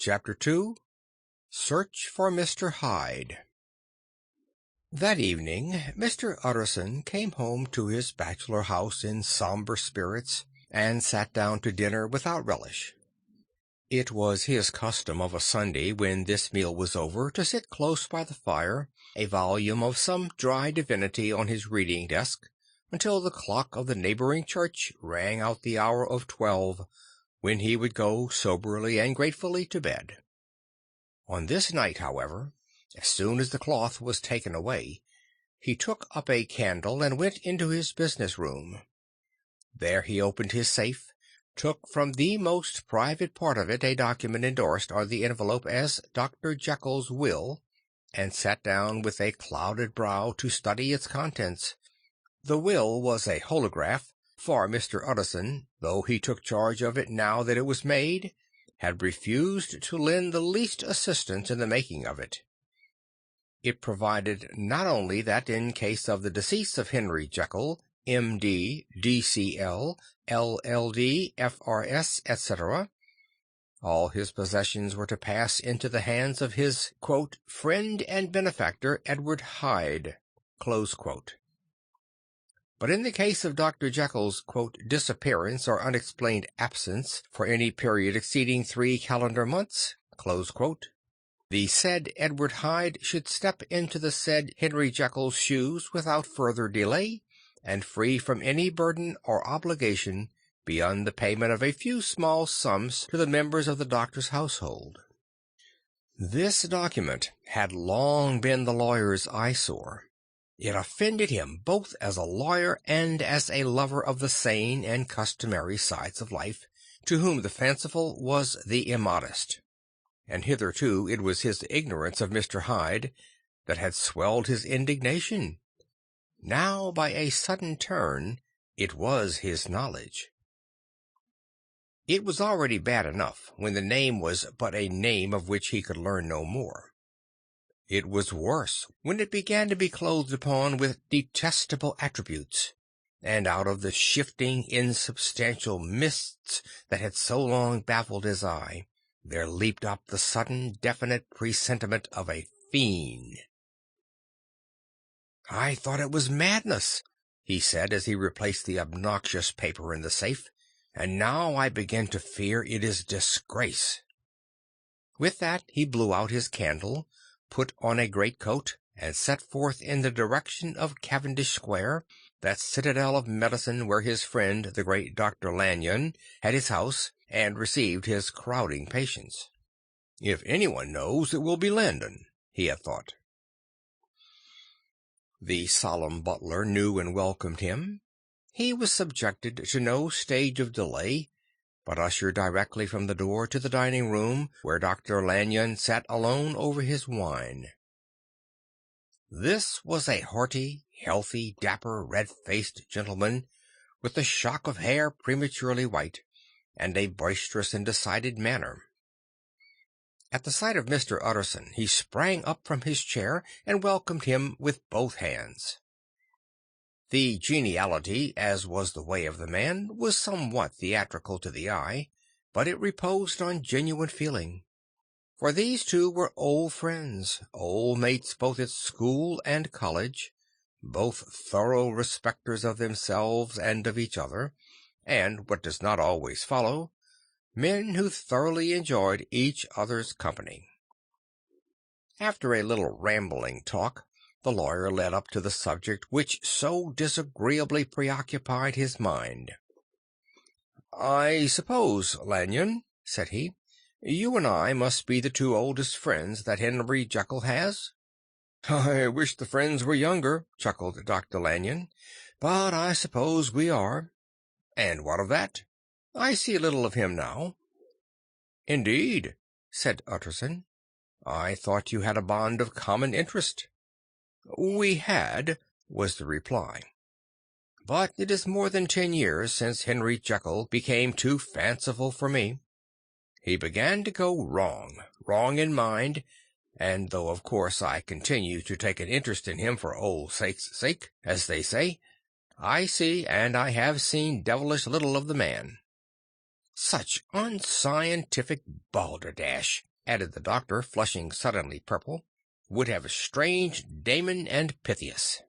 Chapter 2 Search for Mr. Hyde. That evening Mr. Utterson came home to his bachelor house in somber spirits, and sat down to dinner without relish. It was his custom of a Sunday, when this meal was over, to sit close by the fire, a volume of some dry divinity on his reading desk, until the clock of the neighbouring church rang out the hour of 12, when he would go soberly and gratefully to bed. On this night, however, as soon as the cloth was taken away, he took up a candle and went into his business room. There he opened his safe, took from the most private part of it a document endorsed on the envelope as Dr. Jekyll's will, and sat down with a clouded brow to study its contents. The will was a holograph, for Mr. Utterson, though he took charge of it now that it was made, had refused to lend the least assistance in the making of it. It provided not only that in case of the decease of Henry Jekyll, M.D., D.C.L., L.L.D., F.R.S., etc., all his possessions were to pass into the hands of his, quote, friend and benefactor, Edward Hyde, close quote. But in the case of Dr. Jekyll's, quote, disappearance or unexplained absence for any period exceeding 3 calendar months, close quote, the said Edward Hyde should step into the said Henry Jekyll's shoes without further delay, and free from any burden or obligation beyond the payment of a few small sums to the members of the doctor's household. This document had long been the lawyer's eyesore. It offended him both as a lawyer and as a lover of the sane and customary sides of life, to whom the fanciful was the immodest. And hitherto it was his ignorance of Mr. Hyde that had swelled his indignation. Now, by a sudden turn, it was his knowledge. It was already bad enough when the name was but a name of which he could learn no more. It was worse when it began to be clothed upon with detestable attributes, and out of the shifting, insubstantial mists that had so long baffled his eye, there leaped up the sudden, definite presentiment of a fiend. "I thought it was madness," he said, as he replaced the obnoxious paper in the safe, "and now I begin to fear it is disgrace." With that he blew out his candle, put on a greatcoat, and set forth in the direction of Cavendish Square, that citadel of medicine where his friend the great Dr. Lanyon had his house, and received his crowding patients. If anyone knows, it will be Landon, he had thought. The solemn butler knew and welcomed him. He was subjected to no stage of delay, but ushered directly from the door to the dining-room, where Dr. Lanyon sat alone over his wine. This was a hearty, healthy, dapper, red-faced gentleman, with a shock of hair prematurely white, and a boisterous and decided manner. At the sight of Mr. Utterson he sprang up from his chair and welcomed him with both hands. The geniality, as was the way of the man, was somewhat theatrical to the eye, but it reposed on genuine feeling. For these two were old friends, old mates both at school and college, both thorough respecters of themselves and of each other, and, what does not always follow, men who thoroughly enjoyed each other's company. After a little rambling talk, the lawyer led up to the subject which so disagreeably preoccupied his mind. "I suppose, Lanyon," said he, "you and I must be the two oldest friends that Henry Jekyll has?" "I wish the friends were younger," chuckled Dr. Lanyon, "but I suppose we are." "And what of that? I see little of him now." "Indeed," said Utterson. "I thought you had a bond of common interest." "We had," was the reply. "But it is more than 10 years since Henry Jekyll became too fanciful for me. He began to go wrong in mind, and though of course I continue to take an interest in him for old sake's sake, as they say, I see and I have seen devilish little of the man." "Such unscientific balderdash!" added the doctor, flushing suddenly purple, "would have estranged Damon and Pythias."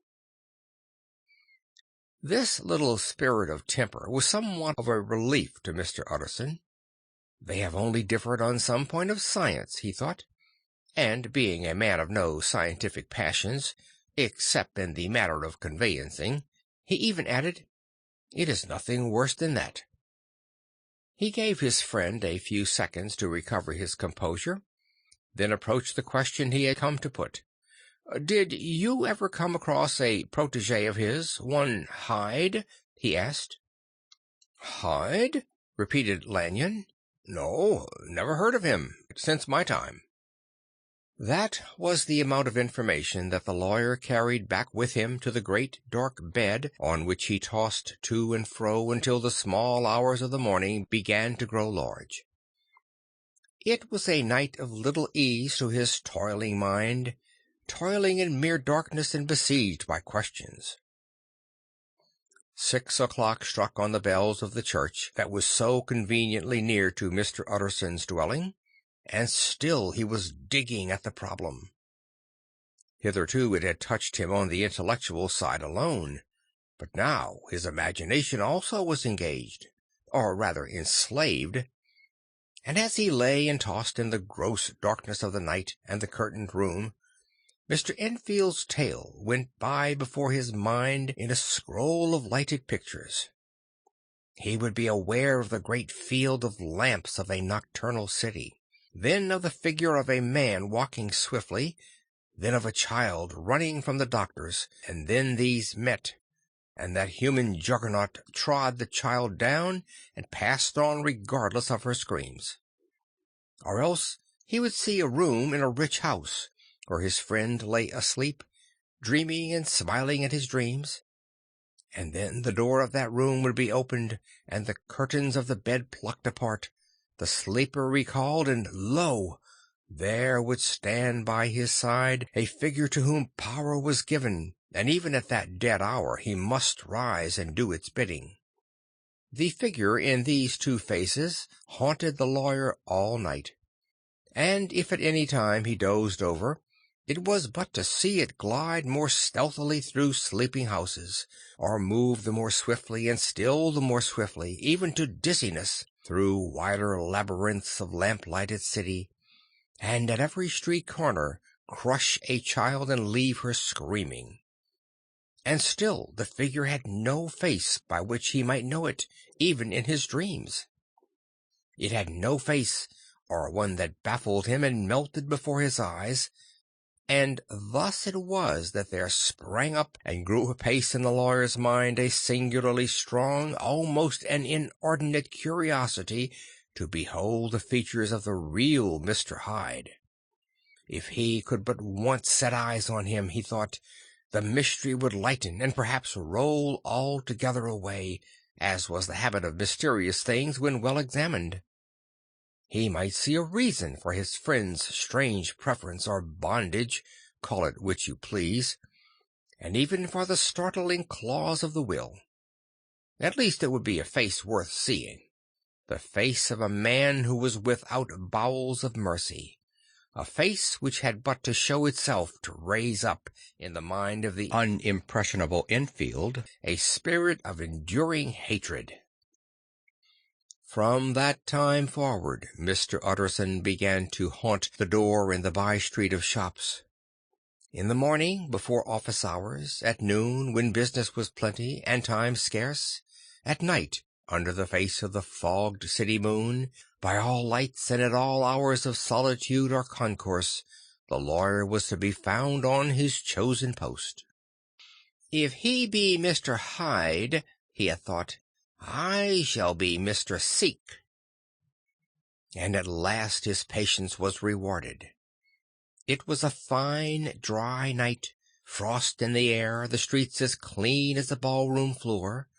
This little spirit of temper was somewhat of a relief to Mr. Utterson. They have only differed on some point of science, he thought, and being a man of no scientific passions, except in the matter of conveyancing, he even added, "It is nothing worse than that." He gave his friend a few seconds to recover his composure, then approached the question he had come to put. "Did you ever come across a protégé of his, one Hyde?" he asked. "Hyde?" repeated Lanyon. "No, never heard of him, since my time." That was the amount of information that the lawyer carried back with him to the great dark bed on which he tossed to and fro until the small hours of the morning began to grow large. It was a night of little ease to his toiling mind, toiling in mere darkness and besieged by questions. 6 o'clock struck on the bells of the church that was so conveniently near to Mr. Utterson's dwelling, and still he was digging at the problem. Hitherto it had touched him on the intellectual side alone, but now his imagination also was engaged, or rather enslaved, and as he lay and tossed in the gross darkness of the night and the curtained room, Mr. Enfield's tale went by before his mind in a scroll of lighted pictures. He would be aware of the great field of lamps of a nocturnal city, then of the figure of a man walking swiftly, then of a child running from the doctors, and then these met, and that human juggernaut trod the child down and passed on regardless of her screams. Or else he would see a room in a rich house, where his friend lay asleep, dreaming and smiling at his dreams, and then the door of that room would be opened, and the curtains of the bed plucked apart, the sleeper recalled, and lo! there would stand by his side a figure to whom power was given, and even at that dead hour he must rise and do its bidding. The figure in these two faces haunted the lawyer all night, and if at any time he dozed over, it was but to see it glide more stealthily through sleeping houses, or move the more swiftly and still the more swiftly, even to dizziness, through wider labyrinths of lamp-lighted city, and at every street corner crush a child and leave her screaming. And still the figure had no face by which he might know it, even in his dreams. It had no face, or one that baffled him and melted before his eyes, and thus it was that there sprang up and grew apace in the lawyer's mind a singularly strong, almost an inordinate curiosity to behold the features of the real Mr. Hyde. If he could but once set eyes on him, he thought, the mystery would lighten and perhaps roll altogether away, as was the habit of mysterious things when well examined. He might see a reason for his friend's strange preference or bondage, call it which you please, and even for the startling clause of the will. At least it would be a face worth seeing, the face of a man who was without bowels of mercy, a face which had but to show itself to raise up in the mind of the unimpressionable Enfield a spirit of enduring hatred. From that time forward, Mr. Utterson began to haunt the door in the by-street of shops. In the morning, before office hours, at noon, when business was plenty and time scarce, at night, under the face of the fogged city moon, by all lights and at all hours of solitude or concourse, the lawyer was to be found on his chosen post. If he be Mr. Hyde, he had thought, I shall be Mr. Seek. And at last his patience was rewarded. It was a fine, dry night, frost in the air, the streets as clean as a ballroom floor,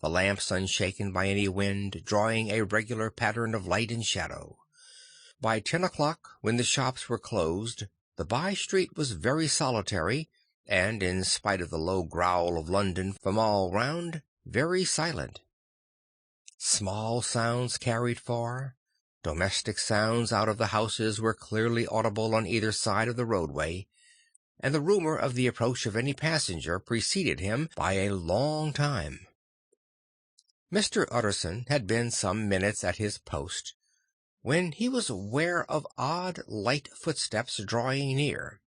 the lamps unshaken by any wind, drawing a regular pattern of light and shadow. By 10 o'clock, when the shops were closed, the by-street was very solitary, and, in spite of the low growl of London from all round, very silent. Small sounds carried far, Domestic sounds out of the houses were clearly audible on either side of the roadway, and the rumor of the approach of any passenger preceded him by a long time. Mr. Utterson had been some minutes at his post, when he was aware of odd, light footsteps drawing near.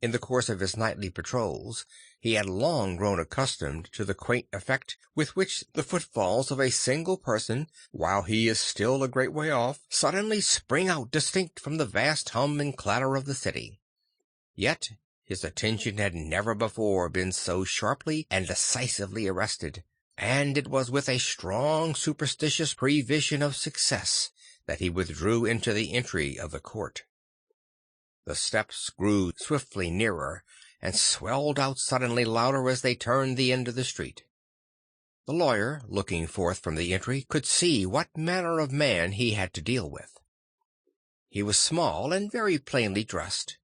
In the course of his nightly patrols, he had long grown accustomed to the quaint effect with which the footfalls of a single person, while he is still a great way off, suddenly spring out distinct from the vast hum and clatter of the city. Yet his attention had never before been so sharply and decisively arrested, and it was with a strong superstitious prevision of success that he withdrew into the entry of the court. The steps grew swiftly nearer, and swelled out suddenly louder as they turned the end of the street. The lawyer, looking forth from the entry, could see what manner of man he had to deal with. He was small and very plainly dressed,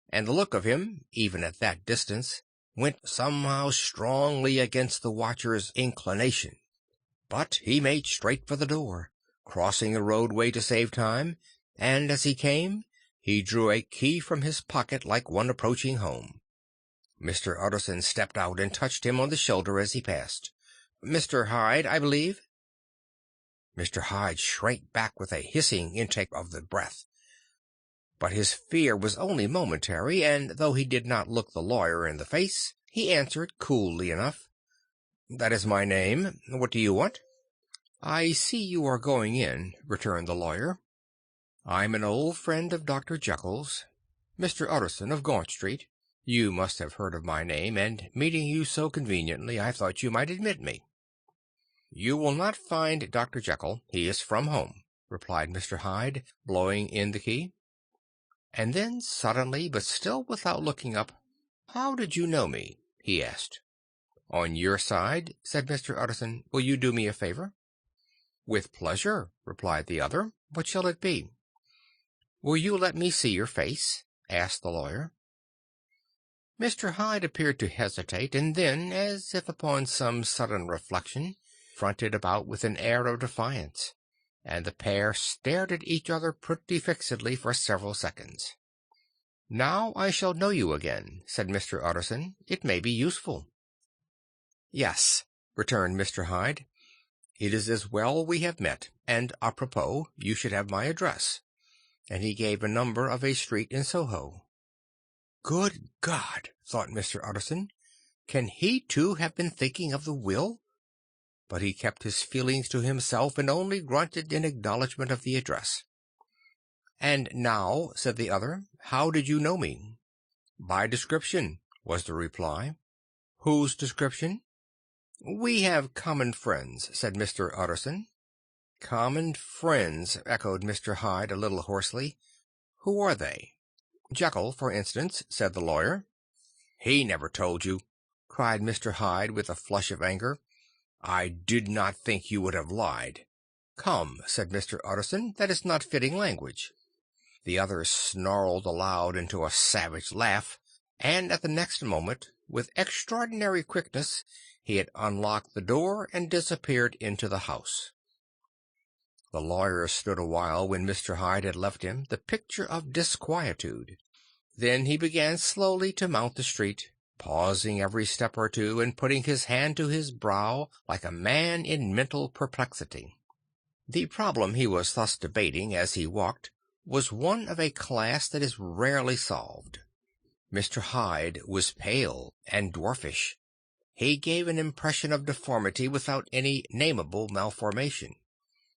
and the look of him, even at that distance, went somehow strongly against the watcher's inclination. But he made straight for the door, crossing the roadway to save time, and as he came, he drew a key from his pocket like one approaching home. Mr. Utterson stepped out and touched him on the shoulder as he passed. "Mr. Hyde, I believe?" Mr. Hyde shrank back with a hissing intake of the breath. But his fear was only momentary, and though he did not look the lawyer in the face, he answered coolly enough, "That is my name. What do you want?" "I see you are going in," returned the lawyer. "I'm an old friend of Dr. Jekyll's, Mr. Utterson of Gaunt Street. You must have heard of my name, and meeting you so conveniently, I thought you might admit me." "You will not find Dr. Jekyll. He is from home," replied Mr. Hyde, blowing in the key. And then suddenly, but still without looking up, "How did you know me?" he asked. "On your side," said Mr. Utterson, "will you do me a favor?" "With pleasure," replied the other. "What shall it be?" "Will you let me see your face?" asked the lawyer. Mr. Hyde appeared to hesitate, and then, as if upon some sudden reflection, fronted about with an air of defiance, and the pair stared at each other pretty fixedly for several seconds. "Now I shall know you again," said Mr. Utterson. "It may be useful." "Yes," returned Mr. Hyde. "It is as well we have met, and à propos, you should have my address," and he gave a number of a street in Soho. "Good God!" thought Mr. Utterson. "Can he too have been thinking of the will?" But he kept his feelings to himself, and only grunted in acknowledgment of the address. "And now," said the other, "how did you know me?" "By description," was the reply. "Whose description?" "We have common friends," said Mr. Utterson. "Common friends," echoed Mr. Hyde a little hoarsely. "Who are they?" "Jekyll, for instance," said the lawyer. "He never told you," cried Mr. Hyde with a flush of anger. "I did not think you would have lied." "Come," said Mr. Utterson, "that is not fitting language." The other snarled aloud into a savage laugh, and at the next moment, with extraordinary quickness, he had unlocked the door and disappeared into the house. The lawyer stood a while when Mr. Hyde had left him, the picture of disquietude. Then he began slowly to mount the street, pausing every step or two, and putting his hand to his brow like a man in mental perplexity. The problem he was thus debating as he walked was one of a class that is rarely solved. Mr. Hyde was pale and dwarfish. He gave an impression of deformity without any nameable malformation.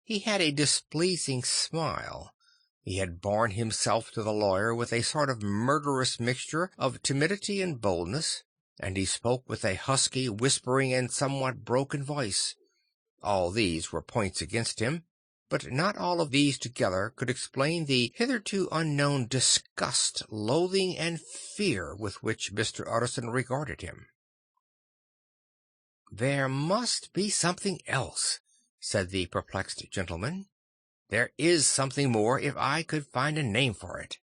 He had a displeasing smile. He had borne himself to the lawyer with a sort of murderous mixture of timidity and boldness, and he spoke with a husky, whispering, and somewhat broken voice. All these were points against him, but not all of these together could explain the hitherto unknown disgust, loathing, and fear with which Mr. Utterson regarded him. "There must be something else," said the perplexed gentleman. "There is something more, if I could find a name for it.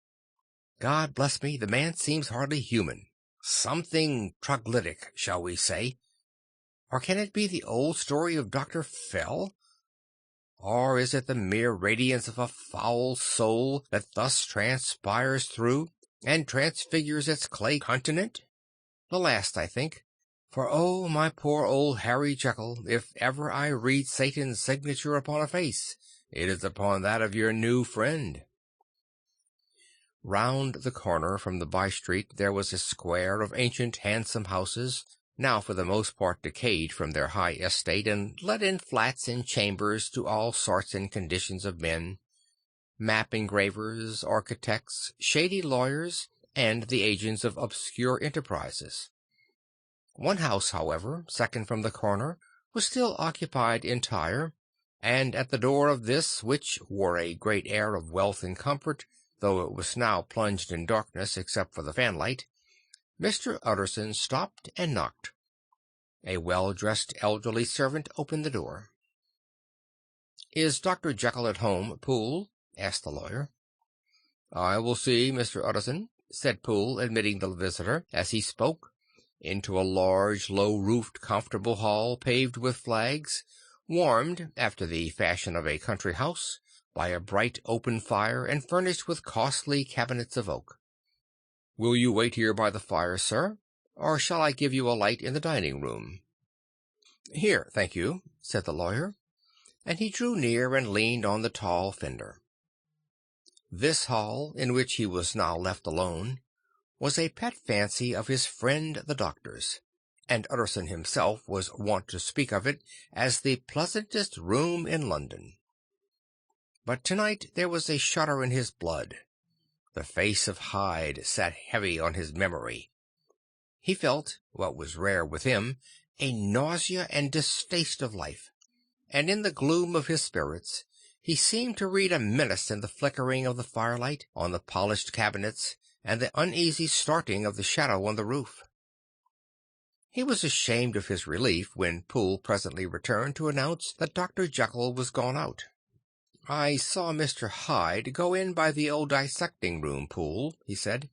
God bless me, the man seems hardly human. Something troglodytic, shall we say? Or can it be the old story of Dr. Fell? Or is it the mere radiance of a foul soul that thus transpires through and transfigures its clay continent? The last, I think. For oh, my poor old Harry Jekyll, if ever I read Satan's signature upon a face, it is upon that of your new friend. Round the corner from the by-street there was a square of ancient handsome houses, now for the most part decayed from their high estate and let in flats and chambers to all sorts and conditions of men, map engravers, architects, shady lawyers, and the agents of obscure enterprises. One house, however, second from the corner, was still occupied entire, and at the door of this, which wore a great air of wealth and comfort, though it was now plunged in darkness except for the fanlight, Mr. Utterson stopped and knocked. A well-dressed elderly servant opened the door. "Is Dr. Jekyll at home, Poole?" asked the lawyer. "I will see, Mr. Utterson," said Poole, admitting the visitor, as he spoke, into a large, low-roofed, comfortable hall paved with flags, warmed, after the fashion of a country house, by a bright open fire and furnished with costly cabinets of oak. "Will you wait here by the fire, sir, or shall I give you a light in the dining-room?" "Here, thank you," said the lawyer, and he drew near and leaned on the tall fender. This hall, in which he was now left alone, was a pet fancy of his friend the doctor's, and Utterson himself was wont to speak of it as the pleasantest room in London. But tonight there was a shudder in his blood. The face of Hyde sat heavy on his memory. He felt, what was rare with him, a nausea and distaste of life, and in the gloom of his spirits he seemed to read a menace in the flickering of the firelight on the polished cabinets and the uneasy starting of the shadow on the roof. He was ashamed of his relief when Poole presently returned to announce that Dr. Jekyll was gone out. "I saw Mr. Hyde go in by the old dissecting-room, Poole," he said.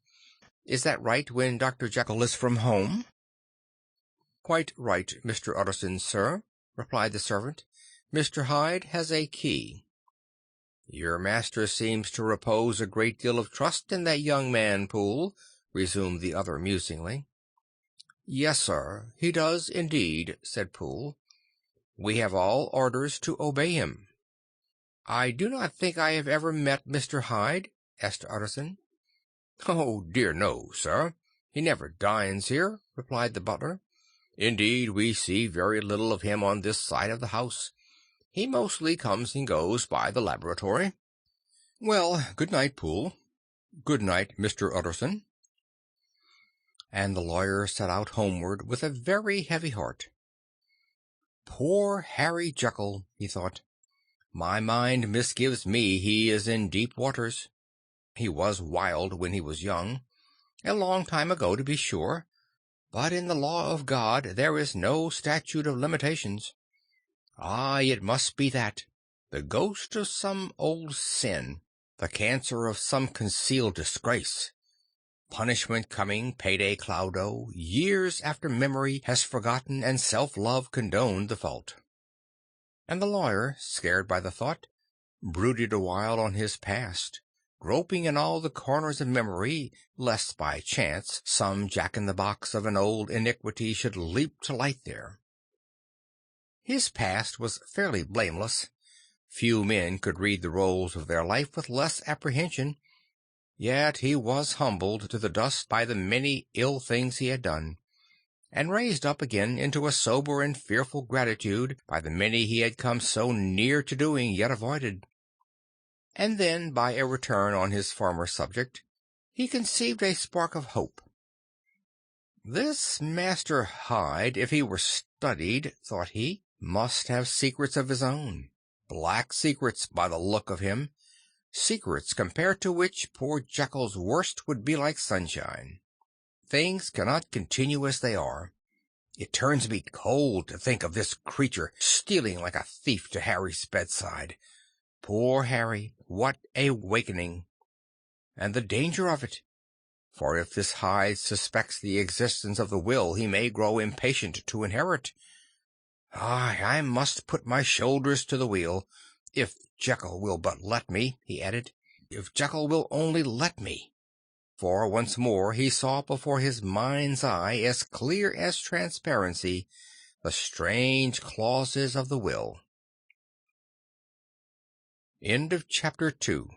"Is that right when Dr. Jekyll is from home?" "Quite right, Mr. Utterson, sir," replied the servant. "Mr. Hyde has a key." "Your master seems to repose a great deal of trust in that young man, Poole," resumed the other musingly. "Yes, sir, he does indeed," said Poole. "We have all orders to obey him." "I do not think I have ever met Mr. Hyde?" asked Utterson. "Oh, dear no, sir. He never dines here," replied the butler. "Indeed, we see very little of him on this side of the house. He mostly comes and goes by the laboratory." "Well, good night, Poole." "Good night, Mr. Utterson." And the lawyer set out homeward with a very heavy heart. "Poor Harry Jekyll," he thought. "My mind misgives me he is in deep waters. He was wild when he was young, a long time ago to be sure, but in the law of God there is no statute of limitations. Aye, it must be that, the ghost of some old sin, the cancer of some concealed disgrace. Punishment coming, payday claudo, years after memory has forgotten and self-love condoned the fault." And the lawyer, scared by the thought, brooded awhile on his past, groping in all the corners of memory, lest by chance some jack-in-the-box of an old iniquity should leap to light there. His past was fairly blameless. Few men could read the rolls of their life with less apprehension, yet he was humbled to the dust by the many ill things he had done, and raised up again into a sober and fearful gratitude by the many he had come so near to doing yet avoided. And then, by a return on his former subject, he conceived a spark of hope. This Master Hyde, if he were studied, thought he, must have secrets of his own, black secrets by the look of him, secrets compared to which poor Jekyll's worst would be like sunshine. Things cannot continue as they are. It turns me cold to think of this creature stealing like a thief to Harry's bedside. Poor Harry, what a wakening! And the danger of it. For if this Hyde suspects the existence of the will, he may grow impatient to inherit. I must put my shoulders to the wheel, "If Jekyll will but let me," he added, "if Jekyll will only let me." For once more he saw before his mind's eye, as clear as transparency, the strange clauses of the will. End of chapter 2.